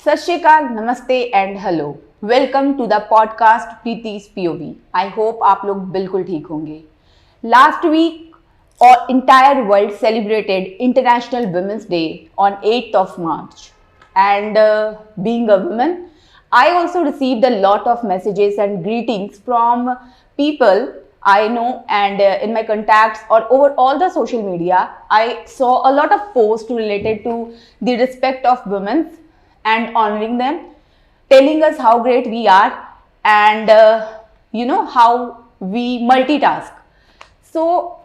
Sat Shri Akal, Namaste and hello. Welcome to the podcast Priti's POV. I hope आप लोग बिल्कुल ठीक होंगे. Last week, our entire world celebrated International Women's Day on 8th of March. And being a woman, I also received a lot of messages and greetings from people I know, and in my contacts or over all the social media, I saw a lot of posts related to the respect of women and honoring them, telling us how great we are, and how we multitask. So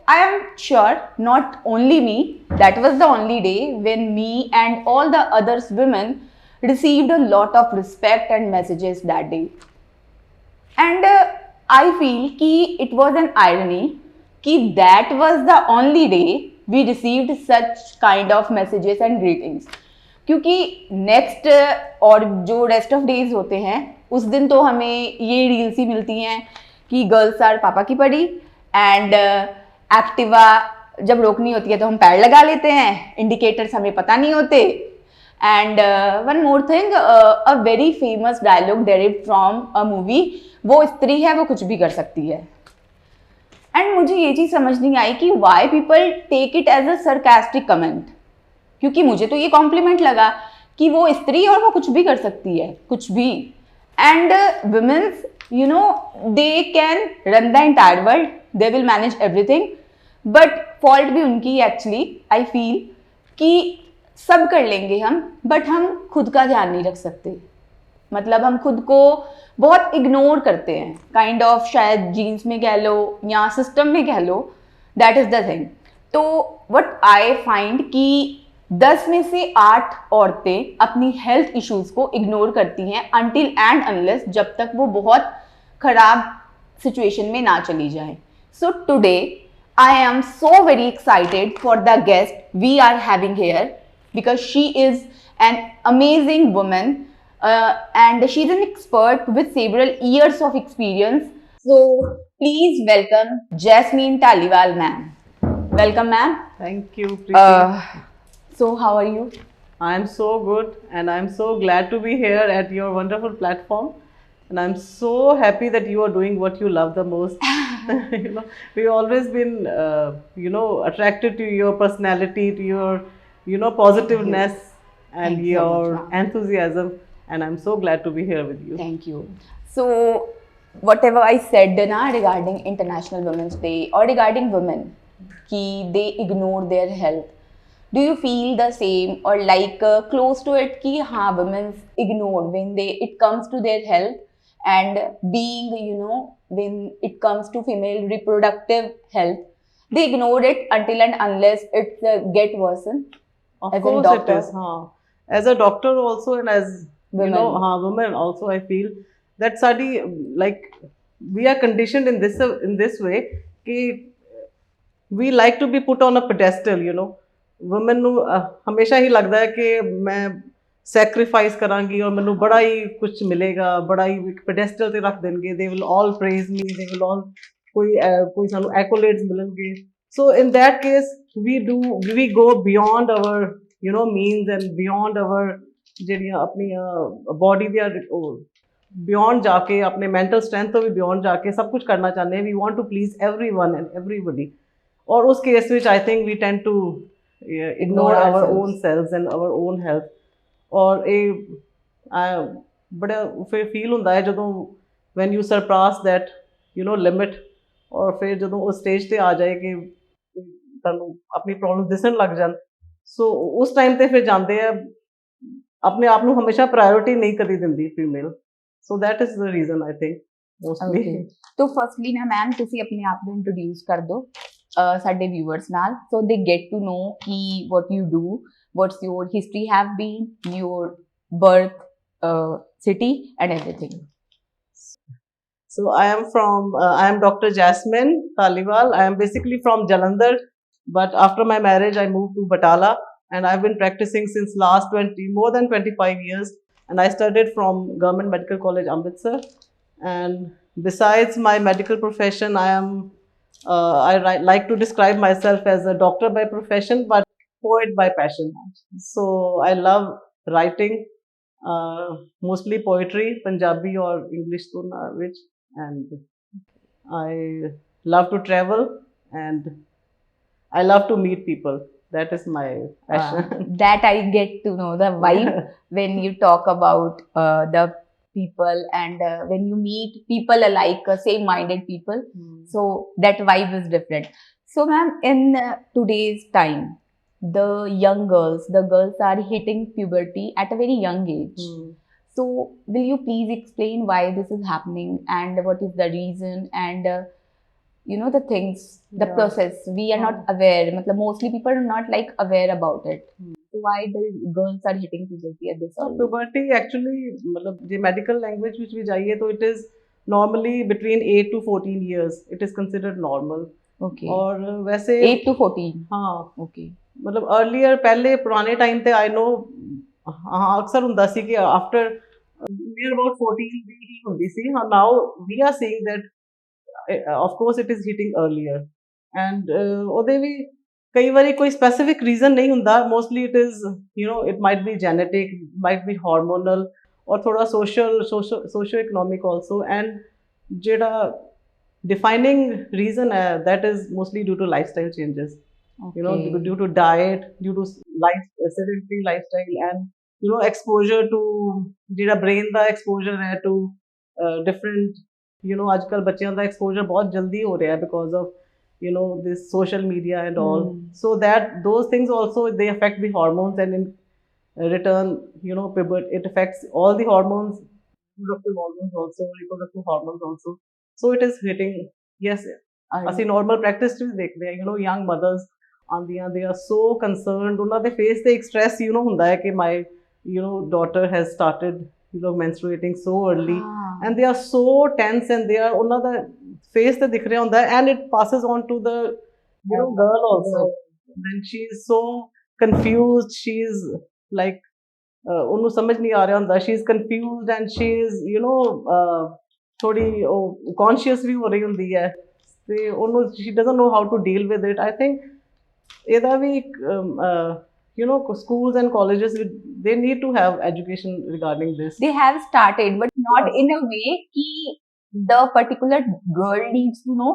I am sure not only me, that was the only day when me and all the others women received a lot of respect and messages that day. And I feel कि it was an irony कि that was the only day we received such kind of messages and greetings. क्योंकि next और जो rest of days होते हैं उस दिन तो हमें ये रील्स ही मिलती हैं कि गर्ल्स आर पापा की पड़ी एंड एक्टिवा जब रोकनी होती है तो हम पैर लगा लेते हैं, इंडिकेटर्स हमें पता नहीं होते. And one more thing, a very famous dialogue derived from a movie, वो स्त्री है वो कुछ भी कर सकती है. एंड मुझे ये चीज़ समझ नहीं आई कि why people take it as a sarcastic comment, क्योंकि मुझे तो ये कॉम्प्लीमेंट लगा कि वो स्त्री और वो कुछ भी कर सकती है, कुछ भी. And womens, you know, they can run the entire world, they will manage everything, but fault भी उनकी एक्चुअली. आई फील कि सब कर लेंगे हम, बट हम खुद का ध्यान नहीं रख सकते. मतलब हम खुद को बहुत इग्नोर करते हैं, काइंड ऑफ, शायद जीन्स में कह लो या सिस्टम में कह लो, दैट इज द थिंग. तो व्हाट आई फाइंड कि 10 में से 8 औरतें अपनी हेल्थ इश्यूज को इग्नोर करती हैं अनटिल एंड अनलेस, जब तक वो बहुत खराब सिचुएशन में ना चली जाए. So today I am so very excited for the guest we are having here because she is an amazing woman and she is an expert with several years of experience. So please welcome Jasmine Dhaliwal, ma'am. Welcome, ma'am. Thank you, Prity. So how are you? I'm so good and I'm so glad to be here at your wonderful platform. And I'm so happy that you are doing what you love the most. We've always been, attracted to your personality, to your, positiveness and Thanks so your much, ma'am. enthusiasm. And I'm so glad to be here with you. Thank you. So whatever I said na regarding International Women's Day or regarding women, कि they ignore their health, do you feel the same or like close to it कि हाँ, women ignore when it comes to their health and being, when it comes to female reproductive health, they ignore it until and unless it get worsen? Of as course a doctor, it is. As a doctor also and as women. Women also, I feel that study, like, we are conditioned in this way कि we like to be put on a pedestal, women ਨੂੰ ਹਮੇਸ਼ਾ ਹੀ ਲੱਗਦਾ ਹੈ ਕਿ ਮੈਂ sacrifice ਕਰਾਂਗੀ ਔਰ ਮੈਨੂੰ ਬੜਾ ਹੀ ਕੁਝ ਮਿਲੇਗਾ, ਬੜਾ ਹੀ ਇੱਕ ਪੈਡੈਸਟਲ ਤੇ ਰੱਖ ਦੇਣਗੇ. they will all praise me, they will all ਕੋਈ ਸਾਨੂੰ accolades ਮਿਲਣਗੇ. So in that case we go beyond our means and beyond our ਜਿਹੜੀਆਂ ਆਪਣੀਆਂ body ਦੀਆਂ beyond ਜਾ ਕੇ ਆਪਣੇ mental strength ਤੋਂ ਵੀ beyond ਜਾ ਕੇ ਸਭ ਕੁਝ ਕਰਨਾ ਚਾਹੁੰਦੇ ਹਾਂ. we want to please everyone and everybody. ਔਰ ਉਸ ਕੇਸ ਵਿੱਚ I think we tend to ignore our own selves and our own health. ਔਰ ਇਹ ਬੜਾ ਫਿਰ ਫੀਲ ਹੁੰਦਾ ਹੈ ਜਦੋਂ when you surpass that limit, ਔਰ ਫਿਰ ਜਦੋਂ ਉਸ ਸਟੇਜ ਤੇ ਆ ਜਾਏ ਕਿ ਤੁਹਾਨੂੰ ਆਪਣੀ ਪ੍ਰੋਬਲਮ ਦਿਸਣ ਲੱਗ ਜਾਣ, ਸੋ ਉਸ ਟਾਈਮ ਤੇ ਫਿਰ ਜਾਂਦੇ ਆ. ਆਪਣੇ ਆਪ ਨੂੰ ਹਮੇਸ਼ਾ ਪ੍ਰਾਇੋਰਟੀ ਨਹੀਂ ਕਦੀ ਦਿੰਦੀ female. So that is the reason I think mostly. तो फर्स्टली ना मैम ਤੁਸੀਂ ਆਪਣੇ ਆਪ ਨੂੰ ਇੰਟਰੋਡਿਊਸ ਕਰ ਦਿਓ ਸਾਡੇ ਵਿਊਅਰਸ ਨਾਲ, so they get to know ਕਿ what you do, what's your history have been, your birth, city and everything. So I am Dr. Jasmine Dhaliwal. I am basically from Jalandhar, but after my marriage I moved to Batala and I've been practicing since last more than 25 years, and I studied from Government Medical College Amritsar. And besides my medical profession, I like to describe myself as a doctor by profession but poet by passion. So I love writing mostly poetry, Punjabi or English tona which, and I love to travel, and I love to meet people. That is my passion. That I get to know the vibe when you talk about the people and when you meet people alike, same-minded people. So that vibe is different. So, ma'am, in today's time, the girls are hitting puberty at a very young age. So, will you please explain why this is happening and what is the reason and the things, the Yeah. process, we are not aware. Matlab, mostly people are not like aware about it. So why the girls are hitting puberty at this So early? puberty actually, मतलब the medical language which we जाइए तो it is normally between 8 to 14 years. It is considered normal. Okay. और वैसे 8 to 14. हाँ Okay. मतलब earlier पहले पुराने time पे I know हाँ अक्सर ਹੁੰਦਾ ਸੀ कि after near about 14 भी ਹੁੰਦੀ ਸੀ हाँ now we are seeing that of course it is hitting earlier and ਉਹਦੇ ਵੀ ਕਈ ਵਾਰੀ ਕੋਈ specific reason ਨਹੀਂ ਹੁੰਦਾ mostly it is it might be genetic, might be hormonal or ਥੋੜਾ socio economic also and ਜਿਹੜਾ defining reason है that is mostly due to lifestyle changes. Due to diet, due to sedentary lifestyle and exposure to ਜਿਹੜਾ brain ਦਾ exposure ਹੈ to different ਅੱਜ ਕੱਲ ਬੱਚਿਆਂ ਦਾ exposure ਬਹੁਤ ਜਲਦੀ ਹੋ ਰਿਹਾ because of this social media and all. So that those things also they affect the hormones and in return puberty it affects all the hormones, reproductive hormones also. So it is hitting. Yes, ਅਸੀਂ normal practice ਚ ਵੀ ਦੇਖਦੇ ਹਾਂ young mothers ਆਉਂਦੀਆਂ they are so concerned ਉਹਨਾਂ ਦੇ face ਤੇ ਇੱਕ stress ਹੁੰਦਾ ਹੈ ਕਿ my daughter has started menstruating so early and they are so tense and they are ਉਹਨਾਂ ਦਾ face ਤੇ ਦਿਖ ਰਿਹਾ ਹੁੰਦਾ and it passes on to the girl also. Then she is so confused, she is like ਉਹਨੂੰ ਸਮਝ ਨਹੀਂ ਆ ਰਿਹਾ ਹੁੰਦਾ she is confused and she is ਥੋੜੀ ਉਹ conscious ਵੀ ਹੋ ਰਹੀ ਹੁੰਦੀ ਹੈ ਤੇ ਉਹਨੂੰ she doesn't know how to deal with it. I think ਇਹਦਾ ਵੀ ਇੱਕ schools and colleges they need to have education regarding this. They have started but not in a way कि the particular girl needs to know.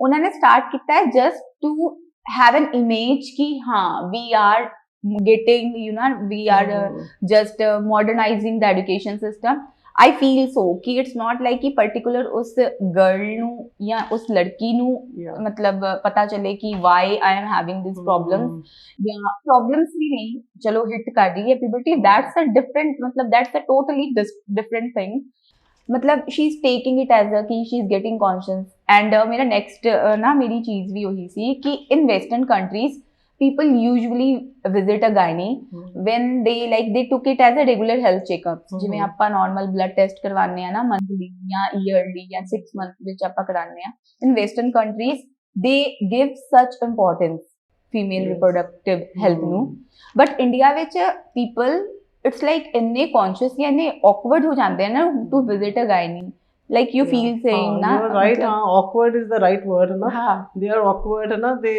उन्होंने start किया है just to have an image कि हाँ we are getting we are just modernizing the education system. I feel so कि it's not like कि particular उस girl ਨੂੰ या उस लड़की ਨੂੰ मतलब पता चले कि why I am having this problems या problems भी नहीं चलो hit कर रही है puberty. That's a different मतलब that's a totally different thing. मतलब she is taking it as a कि she is getting conscious and मेरा next ना मेरी चीज भी वही सी कि in western countries people usually visit a gynae when they took it as a regular health checkup. ਜਿਵੇਂ ਆਪਾਂ normal blood test ਕਰਵਾਉਂਦੇ ਆ ਨਾ monthly ਜਾਂ yearly ਜਾਂ 6 months ਵਿੱਚ ਆਪਾਂ ਕਰਾਉਂਦੇ ਆ. In western countries they give such importance female reproductive health ਨੂੰ but India ਵਿੱਚ people it's like ਇੰਨੇ conscious ਜਾਂ ਇੰਨੇ awkward ਹੋ ਜਾਂਦੇ ਆ ਨਾ to visit a gynae. Like you feel saying na you're right awkward is the right word na they are awkward na they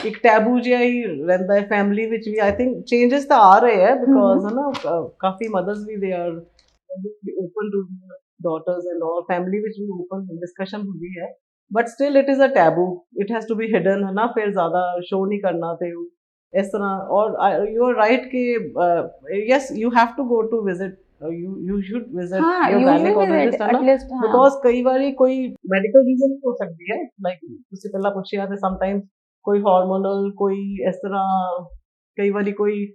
ਇੱਕ ਟੈਬੂ ਜਿਹਾ ਹੀ ਰਹਿੰਦਾ ਹੈ ਫੈਮਿਲੀ ਵਿੱਚ ਵੀ ਆਈ ਥਿੰਕ ਚੇਂਜਸ ਤਾਂ ਆ ਰਹੇ ਹੈ ਬਿਕੋਜ਼ ਕਾਫੀ ਮਦਰਸ ਵੀ they are open to daughters and all family ਵਿੱਚ ਵੀ ਓਪਨ ਡਿਸਕਸ਼ਨ ਹੁੰਦੀ ਹੈ but still it is a taboo it has to be hidden ਹੈ ਨਾ ਫਿਰ ਜ਼ਿਆਦਾ ਸ਼ੋ ਨਹੀਂ ਕਰਨਾ ਤੇ ਇਸ ਤਰ੍ਹਾਂ ਔਰ ਯੂ ਆਰ ਰਾਈਟ ਕਿ yes you have to go to visit you should visit your gynecologist because ਕਈ ਵਾਰੀ ਕੋਈ ਮੈਡੀਕਲ ਰੀਜ਼ਨ ਹੋ ਸਕਦੀ ਹੈ ਲਾਈਕ ਤੁਸੀਂ ਪਹਿਲਾਂ ਪੁੱਛਿਆ ਤੇ ਸਮਟਾਈਮਸ ਕੋਈ ਹਾਰਮੋਨਲ ਕੋਈ ਇਸ ਤਰ੍ਹਾਂ ਕਈ ਵਾਰੀ ਕੋਈ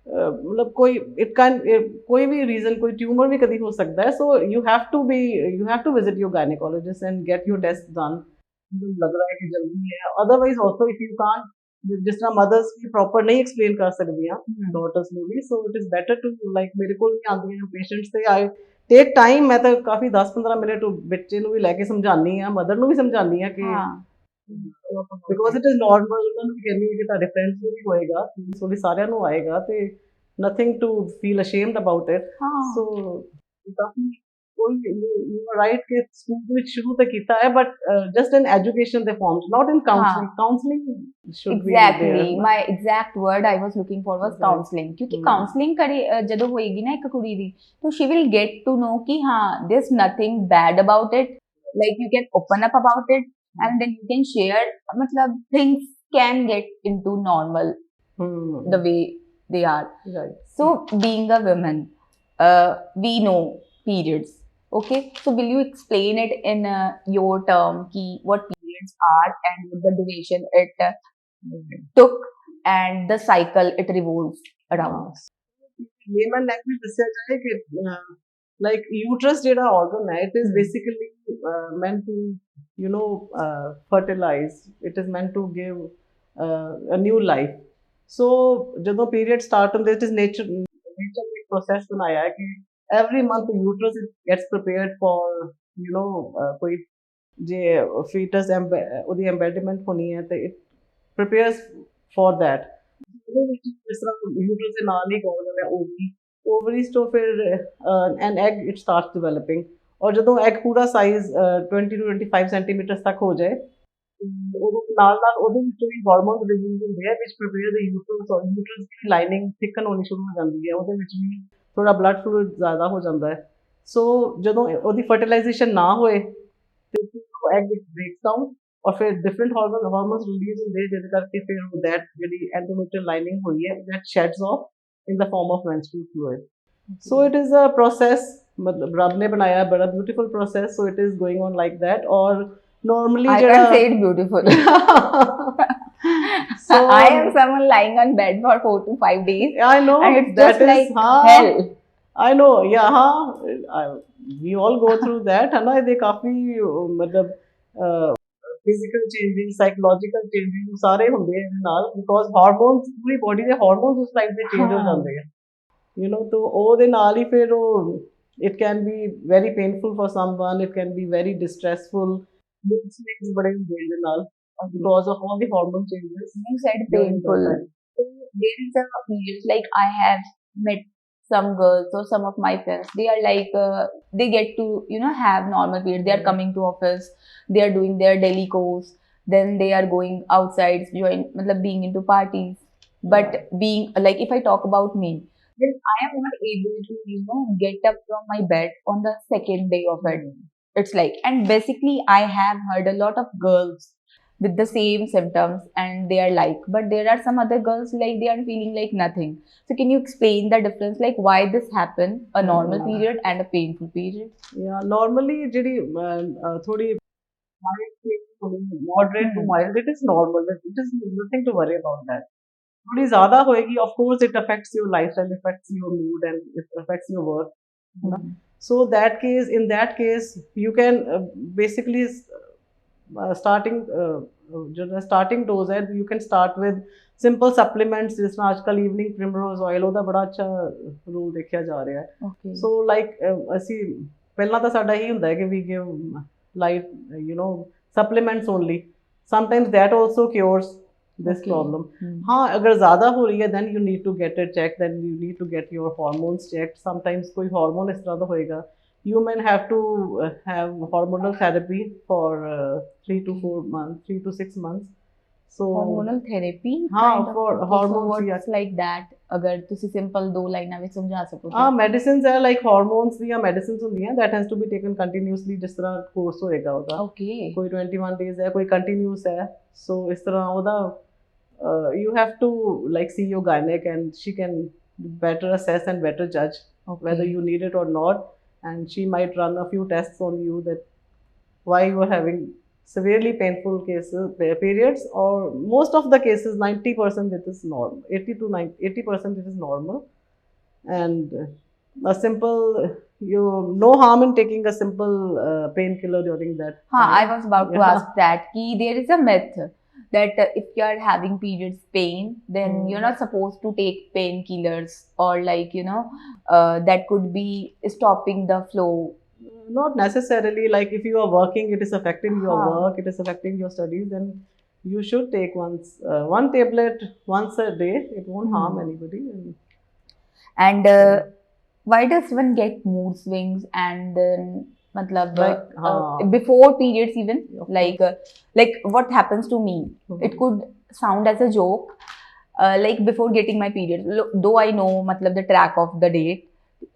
ਮਤਲਬ ਕੋਈ ਇਟ ਕੈਨ ਕੋਈ ਵੀ ਰੀਜ਼ਨ ਕੋਈ ਟਿਊਮਰ ਵੀ ਕਦੀ ਹੋ ਸਕਦਾ ਹੈ so you have to visit your gynecologist and get your test done ਲੱਗ ਰਿਹਾ ਹੈ ਕਿ ਜਲਦੀ ਹੈ otherwise also if you can't ਜਿਸ ਤਰ੍ਹਾਂ ਮਦਰਸ ਵੀ ਪ੍ਰੋਪਰ ਨਹੀਂ ਐਕਸਪਲੇਨ ਕਰ ਸਕਦੀਆਂ ਡਾਟਰਸ ਨੂੰ ਵੀ so it is better to like ਮੇਰੇ ਕੋਲ ਵੀ ਆਉਂਦੀਆਂ ਪੇਸ਼ੈਂਟਸ ਤੇ ਆਈ ਟੇਕ ਟਾਈਮ ਮੈਂ ਤਾਂ ਕਾਫੀ 10-15 ਮਿੰਟ ਬੱਚੇ ਨੂੰ ਵੀ ਲੈ ਕੇ ਸਮਝਾਉਂਦੀ ਹਾਂ ਮਦਰ ਨੂੰ ਵੀ ਸਮਝਾਉਂਦੀ ਹਾਂ ਕਿ ਬਿਕੋਜ਼ ਇਟ ਇਜ਼ ਨਾਰਮਲ ਉਹਨਾਂ ਨੂੰ ਵੀ ਕਹਿੰਦੀ ਕਿ ਤੁਹਾਡੇ ਫਰੈਂਡਸ ਨੂੰ ਵੀ ਹੋਏਗਾ ਥੋੜੀ ਸਾਰਿਆਂ ਨੂੰ ਆਏਗਾ ਤੇ nothing to feel ashamed about it so ਕਾਫੀ ਕੋਈ you are right ਕਿ ਸਕੂਲ ਵਿੱਚ ਸ਼ੁਰੂ ਤਾਂ ਕੀਤਾ ਹੈ but just in education they formed, not in counseling. हाँ Counseling should be there exactly ना. my exact word I was looking for was Right. counseling क्योंकि counseling करे ਜਦੋਂ ਹੋਏਗੀ ਨਾ ਇੱਕ ਕੁੜੀ ਦੀ तो she will get to know कि हाँ there's nothing bad about it, like you can open up about it and then you can share, मतलब things can get into normal the way they are. Right. So being a woman, we know periods. Okay, so will you explain it in your term ki what periods are and what the duration it took and the cycle it revolves around? layman language ਦੱਸਿਆ ਜਾਏ ਕਿ like uterus ਜਿਹੜਾ organ ਹੈ, it is basically meant to fertilize. It is meant to give a new life. So ਜਦੋਂ period start ਹੁੰਦੇ, it is nature ਨੇ process ਬਣਾਇਆ ਹੈ ਕਿ every month the uterus gets prepared for ਕੋਈ ਜੇ fetus ਉਹਦੀ embedment ਹੋਣੀ ਹੈ ਤੇ it prepares for that. ਉਹਦੇ ਵਿੱਚ ਜਿਸ ਤਰ੍ਹਾਂ uterus ਦੇ ਨਾਲ ਹੀ ਕਹੋ ਜਿਵੇਂ ovaries ਤੋਂ ਫਿਰ an egg it starts developing, ਔਰ ਜਦੋਂ egg ਪੂਰਾ ਸਾਈਜ਼ 20 to 25 centimeters ਤੱਕ ਹੋ ਜਾਏ ਉਦੋਂ ਨਾਲ ਉਹਦੇ ਵਿੱਚੋਂ ਵੀ ਹਾਰਮੋਨ ਰਿਲੀਜ਼ ਹੁੰਦੇ ਆ which prepare the uterus, ਔਰ uterus ਦੀ ਲਾਈਨਿੰਗ ਥਿਕਨ ਹੋਣੀ ਸ਼ੁਰੂ ਹੋ ਜਾਂਦੀ ਹੈ, ਉਹਦੇ ਵਿੱਚ ਵੀ ਥੋੜਾ ਬਲੱਡ ਫਲੂਇਡ ਜ਼ਿਆਦਾ ਹੋ ਜਾਂਦਾ ਹੈ। ਸੋ ਜਦੋਂ ਉਹਦੀ ਫਰਟੀਲਾਈਜੇਸ਼ਨ ਨਾ ਹੋਏ ਤੇ ਐਗ ਬ੍ਰੇਕਸ ਡਾਊਨ ਔਰ ਫਿਰ ਡਿਫਰੈਂਟ ਹਾਰਮੋਨਸ ਰਿਲੀਜ਼ ਹੁੰਦੇ ਜਿਹਦੇ ਕਰਕੇ ਫਿਰ ਉਹ ਦੈਟ ਜਿਹੜੀ ਐਂਡੋਮੈਟਰੀਅਲ ਲਾਈਨਿੰਗ ਹੋਈ ਹੈ that sheds off in the form of menstrual fluid. So it is a process, मतलब रब ने बनाया बड़ा beautiful process, so it is going on like that. और normally I can't say it beautiful. So I am someone lying on bed for 4 to 5 days. I know and it's that just is like hell. I know, yeah, we all go through that, है ना? ये काफी मतलब physical changes, psychological changes ਸਾਰੇ ਹੁੰਦੇ ਆ ਇਹਦੇ ਨਾਲ because hormones ਪੂਰੀ body ਦੇ hormones ਉਸ time ਤੇ change ਹੋ ਜਾਂਦੇ ਆ तो ਉਹਦੇ ਨਾਲ ਹੀ ਫਿਰ ਉਹ it can be very painful for someone, it can be very distressful, mood swings ਬੜੇ ਹੁੰਦੇ ਇਹਦੇ ਨਾਲ because of all the hormone changes. You said painful. So there is a period, like I have met some girls or some of my friends, they are like they get to have normal period, they are coming to office, they are doing their daily course, then they are going outside matlab being into parties, but being like if I talk about me, then I am not able to get up from my bed on the second day of it. It's like, and basically I have heard a lot of girls with the same symptoms and they are like, but there are some other girls like they are feeling like nothing. So can you explain the difference, like why this happen, a normal period and a painful period? Yeah, normally ਜਿਹੜੀ ਥੋੜੀ moderate to mild, it is normal, it is nothing to worry about that. थोड़ी ज़्यादा होएगी, of course it affects your lifestyle, affects your mood and it affects your work. So in that case you can basically starting dose है, you can start with simple supplements ਜਿਸ ਤਰ੍ਹਾਂ ਅੱਜਕੱਲ evening primrose oil ਉਹਦਾ ਬੜਾ ਅੱਛਾ role ਦੇਖਿਆ ਜਾ ਰਿਹਾ ਹੈ। So like ਅਸੀਂ ਪਹਿਲਾਂ ਤਾਂ ਸਾਡਾ ਇਹੀ ਹੁੰਦਾ ਹੈ ਕਿ we give light supplements only, sometimes that also cures this problem. हाँ अगर ज़्यादा हो रही है then you need to get it checked, then you need to get your hormones checked. Sometimes कोई hormone इस तरह का होएगा, you may have to have hormonal therapy for 3 to 4 months, 3 to 6 months. So hormonal therapy, for hormones, so what's like that अगर ਤੁਸੀਂ simple ਦੋ ਲਾਈਨਾਂ ਵਿੱਚ ਸਮਝਾ ਸਕੋ medicines है like hormones ਦੀਆਂ medicines ਹੁੰਦੀਆਂ that has to be taken continuously, ਜਿਸ ਤਰ੍ਹਾਂ course ਹੋਏਗਾ ਉਹਦਾ ਕੋਈ 21 days ਹੈ, ਕੋਈ continuous ਹੈ, so ਇਸ ਤਰ੍ਹਾਂ ਉਹਦਾ you have to like see your gynec and she can better assess and better judge whether you need it or not, and she might run a few tests on you that why you are having severely painful periods, or most of the cases 90% it is normal, 80 to 80% it is normal, and a simple no harm in taking a simple painkiller during that time. I was about to ask that there is a myth that if you are having periods pain, then you're not supposed to take painkillers, or like that could be stopping the flow. Not necessarily, like if you are working, it is affecting your work, it is affecting your studies, then you should take one tablet once a day, it won't harm anybody. And why does one get mood swings and then matlab Like, before periods even of like what happens to me, it could sound as a joke, like before getting my period, though I know matlab the track of the date,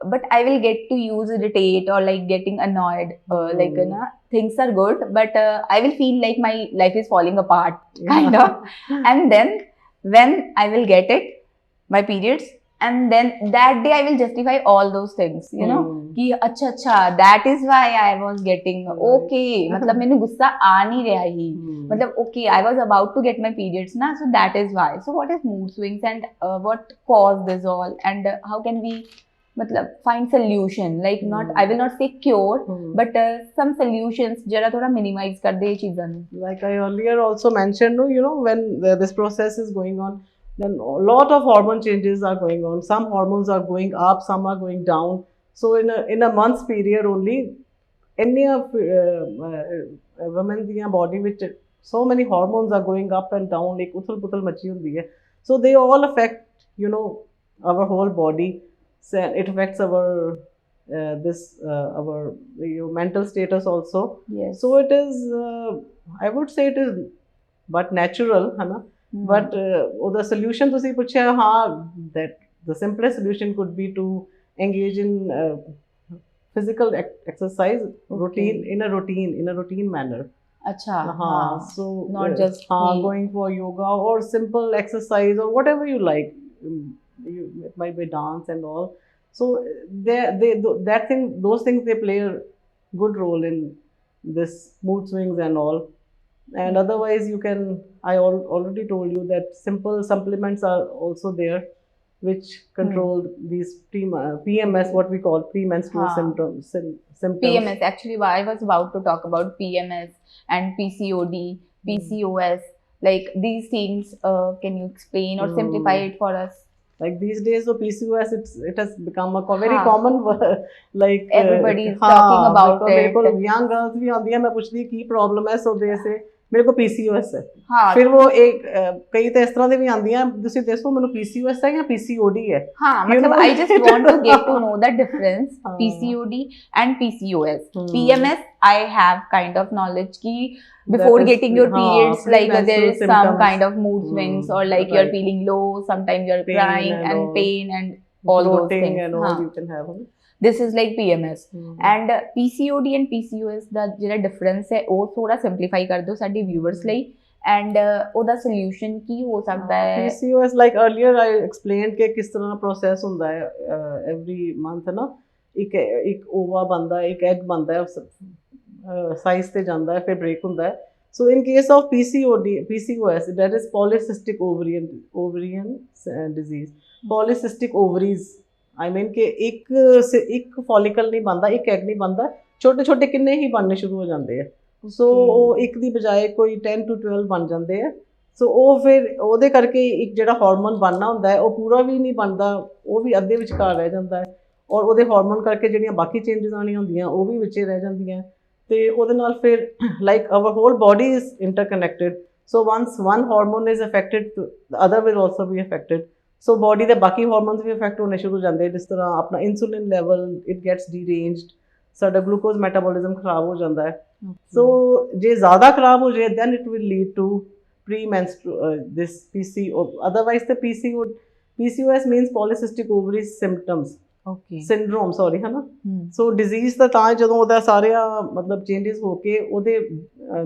but I will get to use irritate or like getting annoyed, like na, things are good, but I will feel like my life is falling apart kind of. And then when I will get it, my periods, and then that day I will justify all those things, you know, कि अच्छा अच्छा that is why I was getting okay, मतलब मैंने गुस्सा आ नहीं रहा ही, मतलब okay I was about to get my periods ना, so that is why. So what is mood swings and what caused this all, and how can we मतलब find solution, like not I will not say cure, but some solutions जरा थोड़ा minimize कर दे ये चीज़ों ਨੂੰ. Like I earlier also mentioned, no, you know, when this process is going on, then a lot of hormone changes are going on. Some hormones are going up, some are going down. So in a month's period only, any of women's body which so many hormones are going up and down, like uthal puthal machi hundi hai. So they all affect, you know, our whole body. So it affects our our mental status also. Yes. So it is, I would say it is but natural, है ना. But the solution ਤੁਸੀਂ ਪੁੱਛਿਆ, ਹਾਂ, that the simplest solution could be to engage in physical exercise routine in a routine manner. अच्छा, हाँ, so not just going for yoga or simple exercise or whatever you like. It might be dance and all. So those things they play a good role in this mood swings and all. And otherwise you can, I already told you that simple supplements are also there which control these PMS, what we call premenstrual symptoms. PMS, actually I was about to talk about PMS and PCOD, PCOS, like these things, can you explain or simplify it for us? Like these days, the PCOS, it has become a very common word. Like everybody is talking about it. Young girls भी आती हैं, मैं पूछती हूँ की problem है, so they say मेरे को PCOS है. हाँ. फिर वो एक कई तो इस तरह ਦੀ भी आती हैं, दूसरी देखो मेरे को PCOS है या PCOD है. हाँ, मतलब I just want to get to know the difference PCOD and PCOS. PMS I have kind of knowledge कि before getting your periods, like there is some kind of mood swings or like you're feeling low, sometimes you're crying and pain and all those things. And all you can have. This is like PMS. And PCOD and PCOS ਦਾ ਜਿਹੜਾ difference ਹੈ ਉਹ ਥੋੜਾ simplify ਕਰ ਦਿਓ ਸਾਡੇ viewers ਲਈ, and ਉਹਦਾ solution ਕੀ ਹੋ ਸਕਦਾ ਹੈ? PCOS, like earlier I explained ਕਿ ਕਿਸ ਤਰ੍ਹਾਂ process ਹੁੰਦਾ ਹੈ every month, ਹੈ ਨਾ, ਇੱਕ ova ਬਣਦਾ ਹੈ, ਇੱਕ egg ਬਣਦਾ ਹੈ, size ਤੇ ਜਾਂਦਾ ਹੈ, ਫਿਰ break ਹੁੰਦਾ ਹੈ. So in case of PCOS, that is polycystic ovarian disease. Polycystic ovaries, I mean कि एक follicle नहीं बनता, एक egg नहीं बनता, छोटे छोटे किन्ने ही बनने शुरू हो जाते हैं. So ਉਹ ਇੱਕ ਦੀ ਬਜਾਏ ਕੋਈ 10 to 12 ਬਣ ਜਾਂਦੇ ਆ. ਸੋ ਉਹ ਫਿਰ ਉਹਦੇ ਕਰਕੇ ਇੱਕ ਜਿਹੜਾ ਹਾਰਮੋਨ ਬਣਨਾ ਹੁੰਦਾ ਹੈ ਉਹ ਪੂਰਾ ਵੀ ਨਹੀਂ ਬਣਦਾ, ਉਹ ਵੀ ਅੱਧੇ ਵਿਚਕਾਰ ਰਹਿ ਜਾਂਦਾ ਹੈ, ਔਰ ਉਹਦੇ ਹਾਰਮੋਨ ਕਰਕੇ ਜਿਹੜੀਆਂ ਬਾਕੀ ਚੇਂਜਸ ਆਉਣੀਆਂ ਹੁੰਦੀਆਂ ਉਹ ਵੀ ਵਿੱਚੇ ਰਹਿ ਜਾਂਦੀਆਂ. ਤੇ ਉਹਦੇ ਨਾਲ ਫਿਰ like our whole body is interconnected. So once one hormone is affected, the other will also be affected. So body ਦੇ ਬਾਕੀ ਹਾਰਮੋਨਸ ਵੀ ਅਫੈਕਟ ਹੋਣੇ ਸ਼ੁਰੂ ਹੋ ਜਾਂਦੇ, ਜਿਸ ਤਰ੍ਹਾਂ ਆਪਣਾ ਇਨਸੂਲਿਨ ਲੈਵਲ ਇਟ ਗੈਟਸ ਡੀਰੇਂਜਡ, ਸਾਡਾ ਗਲੂਕੋਜ਼ ਮੈਟਾਬੋਲਿਜ਼ਮ ਖਰਾਬ ਹੋ ਜਾਂਦਾ ਹੈ. ਸੋ ਜੇ ਜ਼ਿਆਦਾ ਖਰਾਬ ਹੋ ਜਾਏ then it will lead to premenstrual this PCO. otherwise the PCOS means polycystic ovary symptoms, syndrome, sorry, ਹੈ ਨਾ. ਸੋ ਡਿਜ਼ੀਜ਼ ਤਾਂ ਜਦੋਂ ਉਹਦਾ ਸਾਰਿਆਂ ਮਤਲਬ ਚੇਂਜਸ ਹੋ ਕੇ ਉਹਦੇ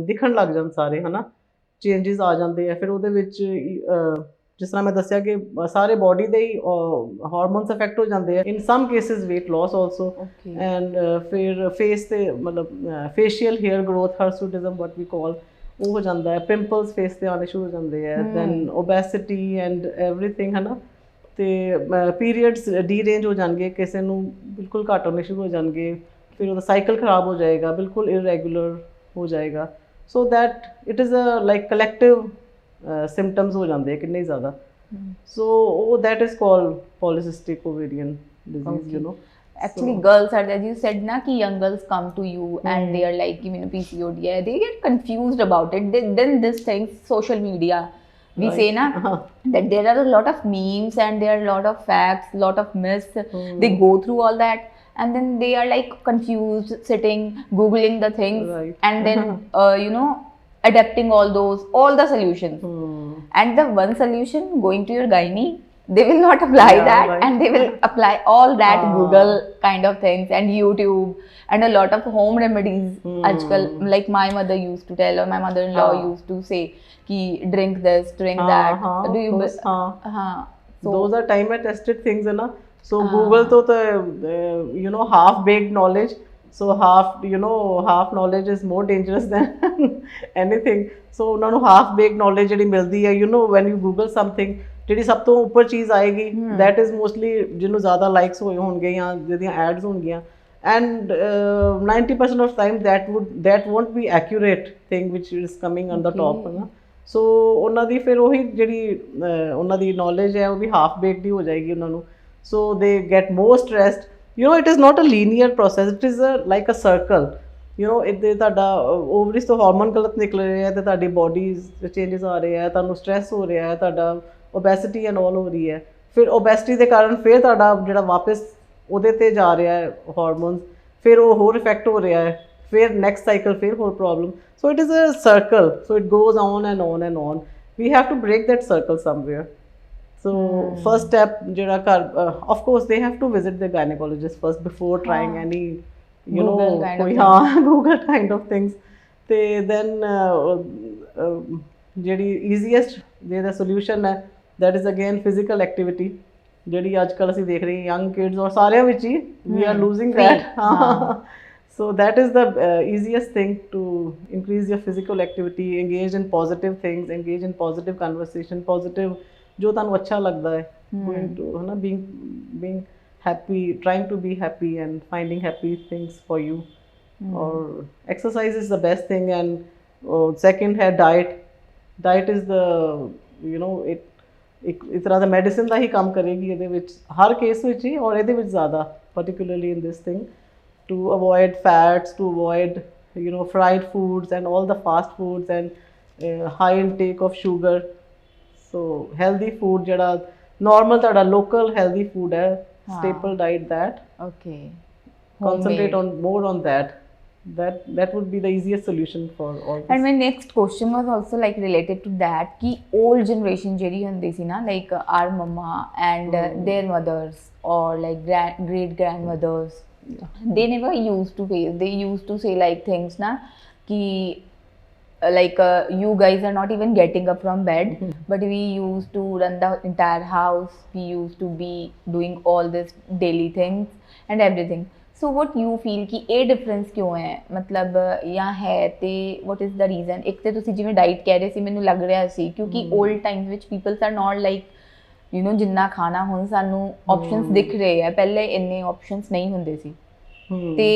ਦਿਖਣ ਲੱਗ ਜਾਣ ਸਾਰੇ, ਹੈ ਨਾ, ਚੇਂਜਸ ਆ ਜਾਂਦੇ ਆ. ਫਿਰ ਉਹਦੇ ਵਿੱਚ ਜਿਸ ਤਰ੍ਹਾਂ ਮੈਂ ਦੱਸਿਆ ਕਿ ਸਾਰੇ ਬੋਡੀ ਦੇ ਹੀ ਹਾਰਮੋਨਸ ਅਫੈਕਟ ਹੋ ਜਾਂਦੇ ਆ. In some cases weight loss also, and ਫਿਰ ਫੇਸ ਤੇ ਮਤਲਬ facial hair growth, hirsutism what we call, ਉਹ ਹੋ ਜਾਂਦਾ ਹੈ. ਪਿੰਪਲਸ ਫੇਸ ਤੇ ਆਉਣੇ ਸ਼ੁਰੂ ਹੋ ਜਾਂਦੇ ਆ. ਦੈਨ ਓਬੈਸਿਟੀ ਐਂਡ ਐਵਰੀਥਿੰਗ, ਹੈ ਨਾ. ਤੇ ਪੀਰੀਅਡਸ ਡੀਰੇਂਜ ਹੋ ਜਾਣਗੇ, ਕਿਸੇ ਨੂੰ ਬਿਲਕੁਲ ਘੱਟ ਹੋਣੇ ਸ਼ੁਰੂ ਹੋ ਜਾਣਗੇ. ਫਿਰ ਉਹਦਾ ਸਾਈਕਲ ਖਰਾਬ ਹੋ ਜਾਏਗਾ, ਬਿਲਕੁਲ ਇਰੈਗੂਲਰ ਹੋ ਜਾਏਗਾ. So that it is a like collective symptoms ਹੋ ਜਾਂਦੇ ਆ ਕਿੰਨੇ ਜ਼ਿਆਦਾ. So that is called polycystic ovarian disease, you know. Actually girls are, as you said na ki young girls come to you and they are like, you know, PCOD, they get confused about it. Then this thing, social media, we say na that there are a lot of memes and there are a lot of facts, lot of myths. They go through all that and then they are like confused, sitting googling the things, and then you know, adapting all the solutions. And the one solution, going to your gynae, they will not apply that, and they will apply all that Google kind of things and YouTube and a lot of home remedies. Ajkal, like my mother used to tell, or my mother-in-law used to say ki drink this, drink that. Do you so those are time tested things है ना. So Google तो you know, half baked knowledge. So half, you know, half knowledge is more dangerous than anything. So ਉਹਨਾਂ ਨੂੰ half baked knowledge ਜਿਹੜੀ ਮਿਲਦੀ ਹੈ, you know, when you Google something, ਜਿਹੜੀ ਸਭ ਤੋਂ ਉੱਪਰ ਚੀਜ਼ ਆਏਗੀ, that is mostly ਜਿਹਨੂੰ ਜ਼ਿਆਦਾ ਲਾਈਕਸ ਹੋਏ ਹੋਣਗੇ ਜਾਂ ਜਿਹਦੀਆਂ ਐਡਸ ਹੋਣਗੀਆਂ, and 90% of time that won't be accurate thing which is coming on the top ਹੈ ਨਾ. ਸੋ ਉਹਨਾਂ ਦੀ ਫਿਰ ਉਹੀ ਜਿਹੜੀ ਉਹਨਾਂ ਦੀ ਨੌਲੇਜ ਹੈ ਉਹ ਵੀ ਹਾਫ ਬੇਕਡ ਹੀ ਹੋ ਜਾਏਗੀ ਉਹਨਾਂ ਨੂੰ. ਸੋ ਦੇ get more stressed. You know, it is not a linear process, it is like a circle. You know, if ਤੁਹਾਡਾ ਓਵਰੀਜ਼ ਤੋਂ ਹਾਰਮੋਨ ਗਲਤ ਨਿਕਲ ਰਹੇ ਹੈ ਤੇ ਤੁਹਾਡੀ ਬੋਡੀਜ਼ ਚੇਂਜਸ ਆ ਰਹੇ ਹੈ, ਤੁਹਾਨੂੰ ਸਟ੍ਰੈਸ ਹੋ ਰਿਹਾ ਹੈ, ਤੁਹਾਡਾ ਓਬੈਸਿਟੀ ਐਂਡ ਆਲ ਹੋ ਰਹੀ ਹੈ, ਫਿਰ ਓਬੈਸਿਟੀ ਦੇ ਕਾਰਨ ਫਿਰ ਤੁਹਾਡਾ ਜਿਹੜਾ ਵਾਪਸ ਉਹਦੇ ਤੇ ਜਾ ਰਿਹਾ ਹੈ ਹਾਰਮੋਨਸ, ਫਿਰ ਉਹ ਹੋਰ ਇਫੈਕਟ ਹੋ ਰਿਹਾ ਹੈ, ਫਿਰ ਨੈਕਸਟ ਸਾਈਕਲ ਫਿਰ ਹੋਰ problem. So it is a circle, so it goes on and on and on. We have to break that circle somewhere. So first step ਜਿਹੜਾ ਘਰ, of course they have to visit the gynecologist first before trying any, you know, ਕੋਈ Google kind of things. ਤੇ then ਜਿਹੜੀ easiest ਜਿਹੜਾ solution ਹੈ, that is again physical activity, ਜਿਹੜੀ ਅੱਜ ਕੱਲ੍ਹ ਅਸੀਂ ਦੇਖ ਰਹੇ ਹਾਂ young kids ਔਰ ਸਾਰਿਆਂ ਵਿੱਚ ਹੀ we are losing that. So that is the easiest thing to increase your physical activity, engage in positive things, engage in positive conversation, positive जो ਤੁਹਾਨੂੰ अच्छा लगता है, going to है ना, being happy, trying to be happy and finding happy things for you. और exercise is the best thing. And second है diet. Diet is the, you know, ਇੱਕ ਤਰ੍ਹਾਂ ਦਾ ਮੈਡੀਸਿਨ ਦਾ ਹੀ ਕੰਮ ਕਰੇਗੀ ਇਹਦੇ ਵਿੱਚ, ਹਰ ਕੇਸ ਵਿੱਚ ਹੀ, ਔਰ ਇਹਦੇ ਵਿੱਚ ਜ਼ਿਆਦਾ particularly in this thing, to avoid fats, to avoid, you know, fried foods and all the fast foods and high intake of sugar. So healthy food ਜਿਹੜਾ normal ਤੁਹਾਡਾ local healthy food ਹੈ, staple diet, that concentrate on more on that would be the easiest solution for all this. And my next question was also like related to that, ki old generation ਜਿਹੜੀ ਹੁੰਦੀ ਸੀ ਨਾ, like our mama and their mothers or like great grandmothers, they never used to face, they used to say like things na ki like you guys are not even getting up from bed, but we used to run the entire house, we used to be doing all this daily things and everything. So what you feel कि ये difference क्यों है, मतलब या है ते what is the reason? एक तो तुसी जिवें डाइट कह रहे सी, मैनू लग रहा सी क्योंकि old times which people are not like, you know, जिन्ना खाना हुण सानू options दिख रहे हैं, पहले इन्ने options नहीं हुंदे सी. ते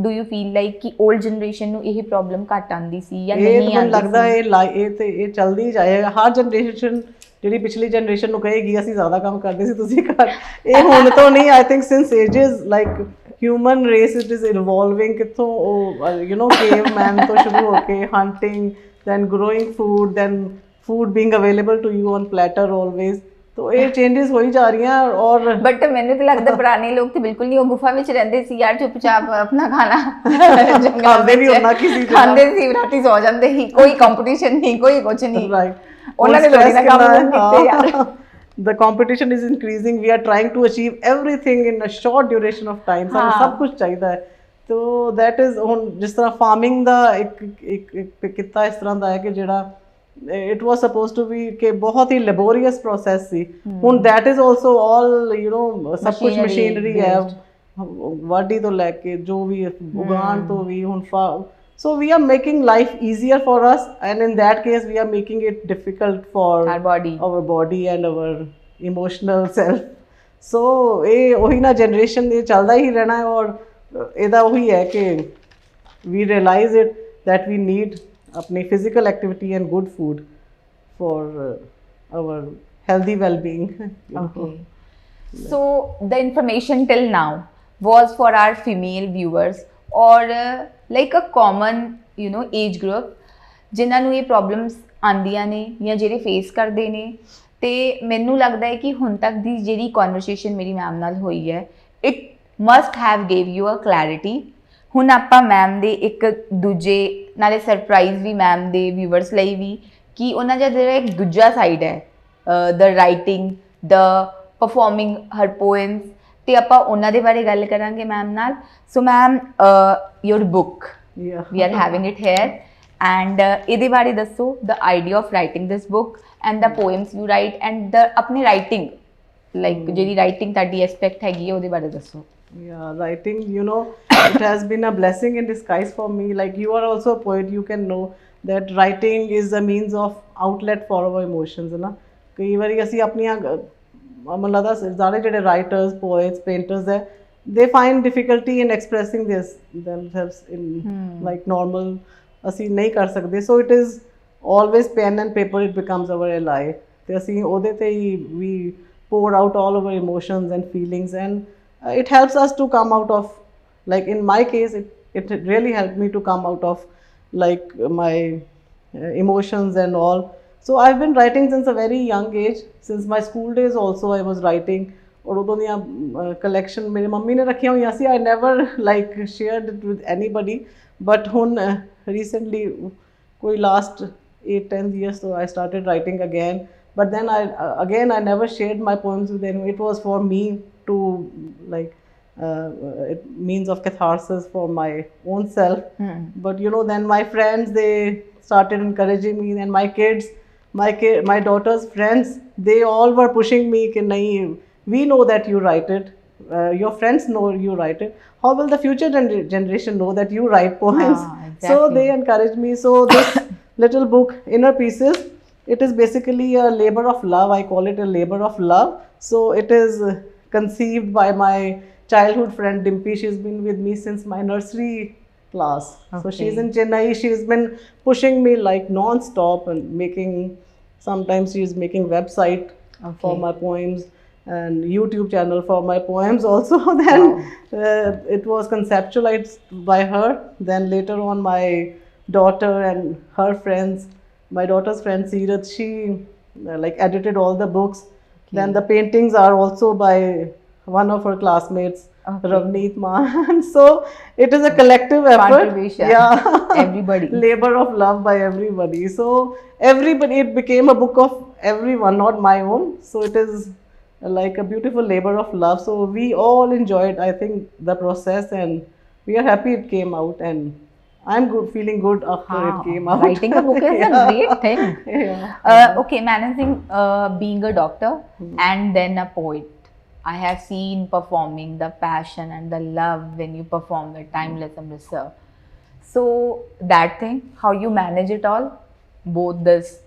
do you feel like कि old generation ਨੂੰ ਇਹ ਪ੍ਰੋਬਲਮ ਘੱਟ ਆਂਦੀ ਸੀ ਜਾਂ ਨਹੀਂ ਆਂਦੀ? ਮੈਨੂੰ ਲੱਗਦਾ ਇਹ ਤੇ ਇਹ ਚੱਲਦੀ ਜਾਏਗਾ. ਹਰ ਜਨਰੇਸ਼ਨ ਜਿਹੜੀ ਪਿਛਲੀ ਜਨਰੇਸ਼ਨ ਨੂੰ ਕਹੇਗੀ ਅਸੀਂ ਜ਼ਿਆਦਾ ਕੰਮ ਕਰਦੇ ਸੀ, ਤੁਸੀਂ ਘੱਟ. ਇਹ ਹੁਣ ਤੋਂ ਨਹੀਂ, I think since ages like human race it is evolving. ਕਿੱਥੋਂ ਉਹ ਯੂ ਨੋ ਕੇਵਮੈਨ ਤੋਂ ਸ਼ੁਰੂ ਹੋ ਕੇ hunting, then growing food, then food being available to you on platter always. तो ये चेंजेस हो ही जा रही हैं. और बट मैंने तो लगता पुराने लोग तो बिल्कुल नहीं, वो गुफा में रहते सी यार, चुपचाप अपना खाना खाते भी होना, किसी खाते सी राती सो जाते ही, कोई कंपटीशन नहीं, कोई कुछ नहीं. राइट, उन्होंने थोड़ी ना काम कीते यार. The competition is increasing, we are trying to achieve everything in a short duration of time. ਸਾਨੂੰ ਸਭ ਕੁਝ ਚਾਹੀਦਾ ਹੈ. तो that is ਹੁਣ ਜਿਸ ਤਰ੍ਹਾਂ ਫਾਰਮਿੰਗ ਦਾ ਇੱਕ ਕਿੱਤਾ ਇਸ ਤਰ੍ਹਾਂ ਦਾ ਹੈ ਕਿ ਜਿਹੜਾ it was supposed to be ਕਿ ਬਹੁਤ ਹੀ laborious process ਸੀ. ਹੁਣ that is also all, you know, ਸਭ ਕੁਝ ਮਸ਼ੀਨਰੀ ਹੈ, ਵਾਢੀ ਤੋਂ ਲੈ ਕੇ ਜੋ ਵੀ ਉਗਾਉਣ ਤੋਂ ਵੀ ਹੁਣ. So we are making life easier for us, and in that case we are making it difficult for our body and our emotional self. So ਇਹ ਉਹੀ ਨਾ generation ਇਹ ਚੱਲਦਾ ਹੀ ਰਹਿਣਾ ਹੈ. ਔਰ ਇਹਦਾ ਉਹੀ ਹੈ ਕਿ we realize it that we need अपनी physical activity and good food for our healthy well-being. Okay. So the information till now was for our female viewers or like a common, you know, age group ਜਿਨ੍ਹਾਂ ਨੂੰ ਇਹ problems ਆਉਂਦੀਆਂ ਨੇ ਜਾਂ ਜਿਹੜੇ face ਕਰਦੇ ਨੇ। ਤੇ ਮੈਨੂੰ ਲੱਗਦਾ ਹੈ ਕਿ ਹੁਣ ਤੱਕ ਦੀ ਜਿਹੜੀ ਕਨਵਰਸੇਸ਼ਨ ਮੇਰੀ ਮੈਮ ਨਾਲ ਹੋਈ ਹੈ, it must have gave you a clarity. ਹੁਣ ਆਪਾਂ ਮੈਮ ਦੇ ਇੱਕ ਦੂਜੇ ਨਾਲੇ ਸਰਪ੍ਰਾਈਜ਼ ਵੀ ਮੈਮ ਦੇ ਵਿਊਵਰਸ ਲਈ ਵੀ, ਕਿ ਉਹਨਾਂ ਦਾ ਜਿਹੜਾ ਇੱਕ ਦੂਜਾ ਸਾਈਡ ਹੈ, ਦ ਰਾਈਟਿੰਗ, ਦ ਪਰਫੋਰਮਿੰਗ ਹਰ ਪੋਇਮਸ, ਤੇ ਆਪਾਂ ਉਹਨਾਂ ਦੇ ਬਾਰੇ ਗੱਲ ਕਰਾਂਗੇ ਮੈਮ ਨਾਲ। So ma'am, your book, we are having it here, and ਇਹਦੇ ਬਾਰੇ ਦੱਸੋ, the idea of writing this book and the poems you write, and the ਆਪਣੀ ਰਾਈਟਿੰਗ, ਲਾਈਕ ਜਿਹੜੀ ਰਾਈਟਿੰਗ ਤੁਹਾਡੀ ਐਸਪੈਕਟ ਹੈਗੀ ਹੈ ਉਹਦੇ ਬਾਰੇ ਦੱਸੋ। Yeah, writing, it has been a blessing in disguise for me. Like, you are also a poet, you can know that writing is a means of outlet for our emotions, na? ਕਈ ਵਾਰੀ ਅਸੀਂ ਆਪਣੀਆਂ ਮੈਨੂੰ ਲੱਗਦਾ ਸਾਰੇ ਜਿਹੜੇ writers, poets, painters ਹੈ, they find difficulty in expressing themselves in like normal, ਅਸੀਂ ਨਹੀਂ ਕਰ ਸਕਦੇ। so it is always pen and paper, it becomes our ally, ਤੇ ਅਸੀਂ ਉਹਦੇ ਤੇ ਹੀ we pour out all our emotions and feelings, and it helps us to come out of, like in my case, it really helped me to come out of like my emotions and all. So I've been writing since a very young age, since my school days also I was writing, और उदों दियां collection मेरी mummy ने रखियां हुई सी, I never like shared it with anybody, but हुन recently कोई last 8-10 years so I started writing again, but then I never shared my poems with anyone. It was for me to like it means of catharsis for my own self. But then my friends, they started encouraging me, and my kids, my daughter's friends, they all were pushing me ki nahi, we know that you write it, your friends know you write it, how will the future generation know that you write poems? Exactly. So they encouraged me. So this little book, Inner Pieces, it is basically a labor of love. I call it a labor of love. So it is conceived by my childhood friend Dimpy. She's been with me since my nursery class. Okay. So she's in Chennai. She's been pushing me like non-stop, and sometimes she's making website for my poems and YouTube channel for my poems also. Then it was conceptualized by her. Then later on, my daughter and her friends, my daughter's friend Seerath, she like edited all the books. Then the paintings are also by one of her classmates, Ravneet Maan. So it is a collective effort. Contribution. Yeah. Everybody. Labor of love by everybody. So everybody, it became a book of everyone, not my own. So it is like a beautiful labor of love. So we all enjoyed, I think, the process, and we are happy it came out, and I'm good, feeling good after it came out. Writing a book is a great thing. Okay, managing being a doctor and then a poet. I have seen performing, the passion and the love when you perform the Timeless Amritsar. So that thing, how you manage it all, both this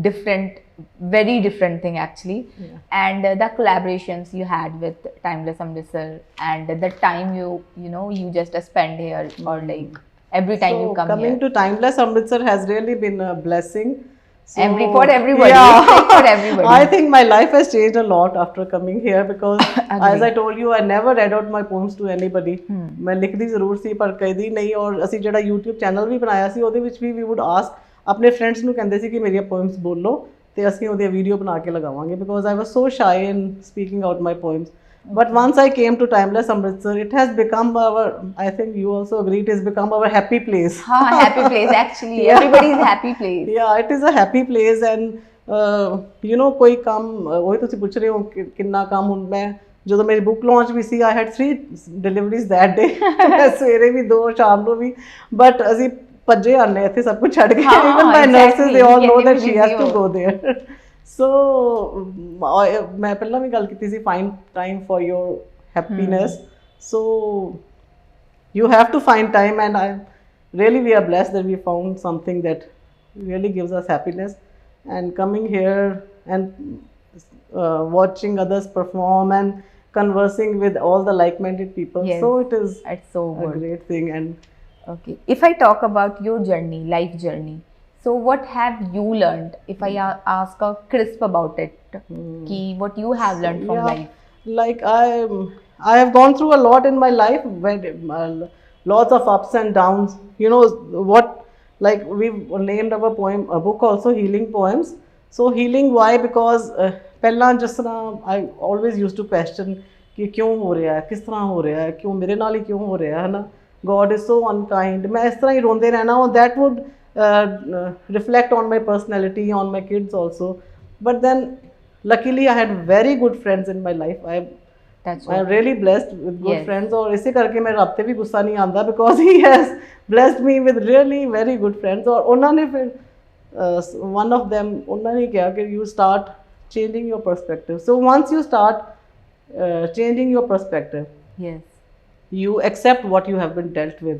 different, very different thing actually, and the collaborations you had with Timeless Amritsar, and the time you just spend here, or like every time you come coming here. to Timeless Amritsar has really been a blessing. So, for everybody. Yeah. It's like for everybody. I think my life has changed a lot after coming here, because as I told you, I never read out my poems to anybody. मैं लिखदी ਜ਼ਰੂਰ ਸੀ ਪਰ ਕਦੀ ਨਹੀਂ, ਔਰ ਅਸੀਂ ਜਿਹੜਾ YouTube channel ਵੀ ਬਣਾਇਆ ਸੀ ਉਹਦੇ ਵਿੱਚ ਵੀ we would ask ਆਪਣੇ ਫਰੈਂਡਸ ਨੂੰ ਕਹਿੰਦੇ ਸੀ ਕਿ ਮੇਰੀਆਂ poems ਬੋਲੋ ਤੇ ਅਸੀਂ ਉਹਦੀ ਵੀਡੀਓ ਬਣਾ ਕੇ ਲਗਾਵਾਂਗੇ, because I was so shy in speaking out my poems. But once I came to Timeless Amritsar, it has become our, I think you also agree, it has become our happy place. Happy place actually. Everybody's happy place. Yeah, it is a happy place, and ਕੋਈ ਕੰਮ ਉਹੀ ਤੁਸੀਂ ਪੁੱਛ ਰਹੇ ਹੋ ਕਿੰਨਾ ਕੰਮ ਹੁਣ ਮੈਂ ਜਦੋਂ ਮੇਰੀ ਬੁੱਕ ਲਾਂਚ ਵੀ ਸੀ, I had 3 deliveries that day. ਸਵੇਰੇ ਵੀ 2 ਸ਼ਾਮ ਨੂੰ ਵੀ, but ਅਸੀਂ ਭੱਜੇ ਆਨੇ ਇੱਥੇ ਸਭ ਕੁਝ ਛੱਡ ਕੇ, even my nurses, they all know that she has to go there. So ਮੈਂ ਪਹਿਲਾਂ ਵੀ ਗੱਲ ਕੀਤੀ ਸੀ, find time for your happiness. So you have to find time, and we are blessed that we found something that really gives us happiness, and coming here and watching others perform and conversing with all the like-minded people. Yes, so it's so a great thing. And okay, if I talk about your journey, life journey, so what have you learned? If I ask a crisp about it, ki what you have learned from life? Like I have gone through a lot in my life, lots of ups and downs. What like we've named our book also healing poems. So healing, why? Because ਪਹਿਲਾਂ ਜਿਸ ਤਰ੍ਹਾਂ I always used to question ਕਿ ਕਿਉਂ ਹੋ ਰਿਹਾ ਹੈ, ਕਿਸ ਤਰ੍ਹਾਂ ਹੋ ਰਿਹਾ ਹੈ, ਕਿਉਂ ਮੇਰੇ ਨਾਲ ਹੀ ਕਿਉਂ ਹੋ ਰਿਹਾ ਹੈ ਨਾ, God is so unkind, ਮੈਂ ਇਸ ਤਰ੍ਹਾਂ ਹੀ ਰੋਂਦੇ ਰਹਿਣਾ, that would reflect on my personality, on my kids also. But then luckily I had very good friends in my life. I'm really blessed with good friends, और इसी करके मेरे रब ते भी गुस्सा नहीं आंदा, because he has blessed me with really very good friends. और उन्होंने फिर one of them उन्होंने कहा कि you start changing your perspective. So once you start changing your perspective, yes, you accept what you have been dealt with,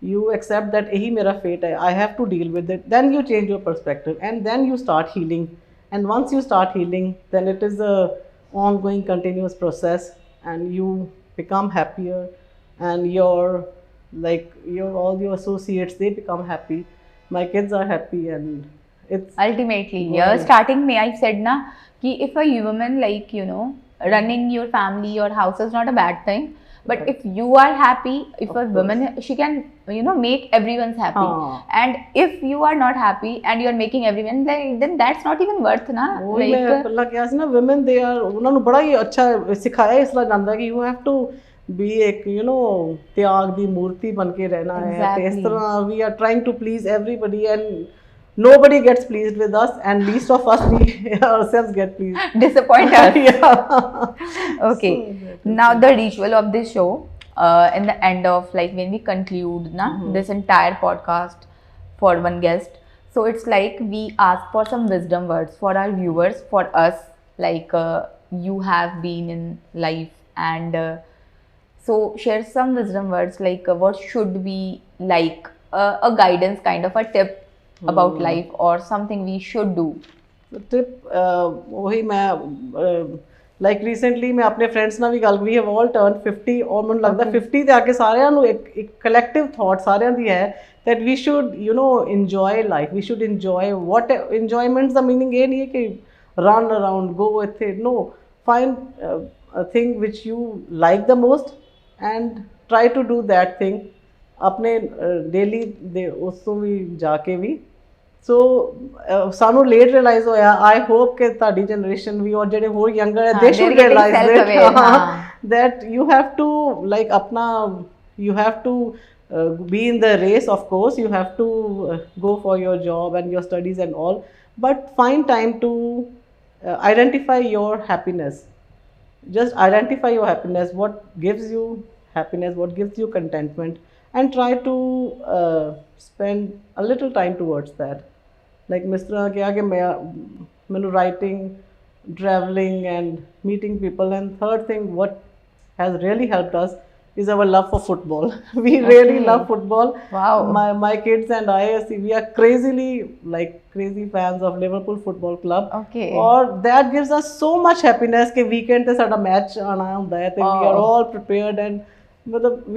you accept that यही मेरा fate है, I have to deal with it, then you change your perspective and then you start healing. And once you start healing, then it is a ongoing continuous process, and you become happier, and your all your associates, they become happy, my kids are happy, and it's ultimately here starting में I said na कि if a woman running your family, your house is not a bad thing, but if you are happy, if a woman, she can make everyone's happy. And if you are not happy and you are making everyone, then that's not even worth na. मैं पहला क्या सी ना, women they are उन्होंने ਨੂੰ बड़ा ही अच्छा सिखाया ਇਸ ਤਰ੍ਹਾਂ ਜਾਂਦਾ कि you have to be एक त्याग ਦੀ ਮੂਰਤੀ ਬਣ ਕੇ ਰਹਿਣਾ ਹੈ, ਤੇ ਇਸ ਤਰ੍ਹਾਂ we are trying to please everybody and nobody gets pleased with us, and least of us we ourselves get pleased, disappoint us. Okay, so now the ritual of this show, in the end of when we conclude this entire podcast for one guest, so it's like we ask for some wisdom words for our viewers, for us, you have been in life, and so share some wisdom words, what should we a guidance kind of a tip about life, or something we should do. The tip वही मैं recently मैं अपने friends ਨਾਲ भी ਗੱਲ, we have all turned 50, और ਮੈਨੂੰ ਲੱਗਦਾ 50 ਤੇ ਆ ਕੇ ਸਾਰਿਆਂ ਨੂੰ ਇੱਕ collective thought ਸਾਰਿਆਂ ਦੀ ਹੈ that we should enjoy life, we should enjoy what enjoyment the meaning ਇਹ ਨਹੀਂ ਹੈ ਕਿ run around go ਇੱਥੇ, no, find a thing which you like the most and try to do that thing ਆਪਣੇ daily ਦੇ ਉਸ ਤੋਂ ਵੀ ਜਾ ਕੇ ਵੀ. ਸੋ ਸਾਨੂੰ ਲੇਟ ਰਿਅਲਾਈਜ਼ ਹੋਇਆ, ਆਈ ਹੋਪ ਕਿ ਤੁਹਾਡੀ ਜਨਰੇਸ਼ਨ ਵੀ ਔਰ ਜਿਹੜੇ ਹੋਰ ਯੰਗਰ ਹੈ, ਦੇ should realise that you have to ਆਪਣਾ you have to be in the race, of course you have to go for your job and your studies and all, but find time to identify your happiness. Just identify your happiness, what gives you happiness, what gives you contentment, and try to spend a little time towards that. Like Mr. kya कि मैं writing, traveling and meeting people, and third thing what has really helped us is our love for football. We really love football. Wow. My kids and I, we are crazy fans of Liverpool Football Club. Okay. Or that gives us so much happiness कि weekend ते साडा match आना होता है, we are all prepared and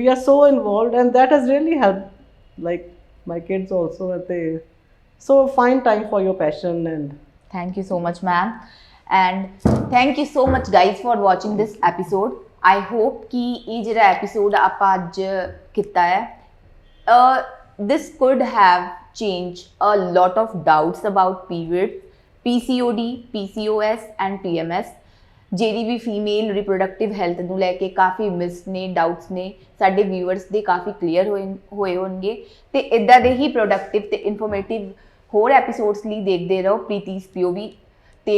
we are so involved, and that has really helped my kids also. So find time for your passion. And thank you so much, ma'am, and thank you so much guys for watching this episode. I hope कि ये जो episode आप आज कितना है, this could have changed a lot of doubts about periods, PCOD, PCOS and PMS. ਜਿਹੜੀ ਵੀ female reproductive health ਨੂੰ ਲੈ ਕੇ ਕਾਫੀ ਮਿਸ ਨੇ, ਡਾਊਟਸ ਨੇ, ਸਾਡੇ ਵਿਊਅਰਸ ਦੇ ਕਾਫੀ ਕਲੀਅਰ ਹੋਏ ਹੋਣਗੇ, ਤੇ ਇਦਾਂ ਦੇ ਹੀ ਪ੍ਰੋਡਕਟਿਵ ਤੇ ਇਨਫੋਰਮੇਟਿਵ ਹੋਰ ਐਪੀਸੋਡਸ ਲਈ ਦੇਖਦੇ ਰਹੋ ਪ੍ਰੀਤੀ's POV, ਤੇ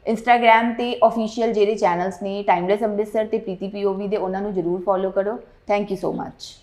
ਇੰਸਟਾਗ੍ਰਾਮ ਤੇ ਆਫੀਸ਼ੀਅਲ ਜਿਹੜੇ ਚੈਨਲਸ ਨੇ ਟਾਈਮਲੈਸ ਅੰਮ੍ਰਿਤਸਰ ਤੇ ਪ੍ਰੀਤੀ POV ਦੇ, ਉਹਨਾਂ ਨੂੰ ਜ਼ਰੂਰ ਫੋਲੋ ਕਰੋ. Thank you so much.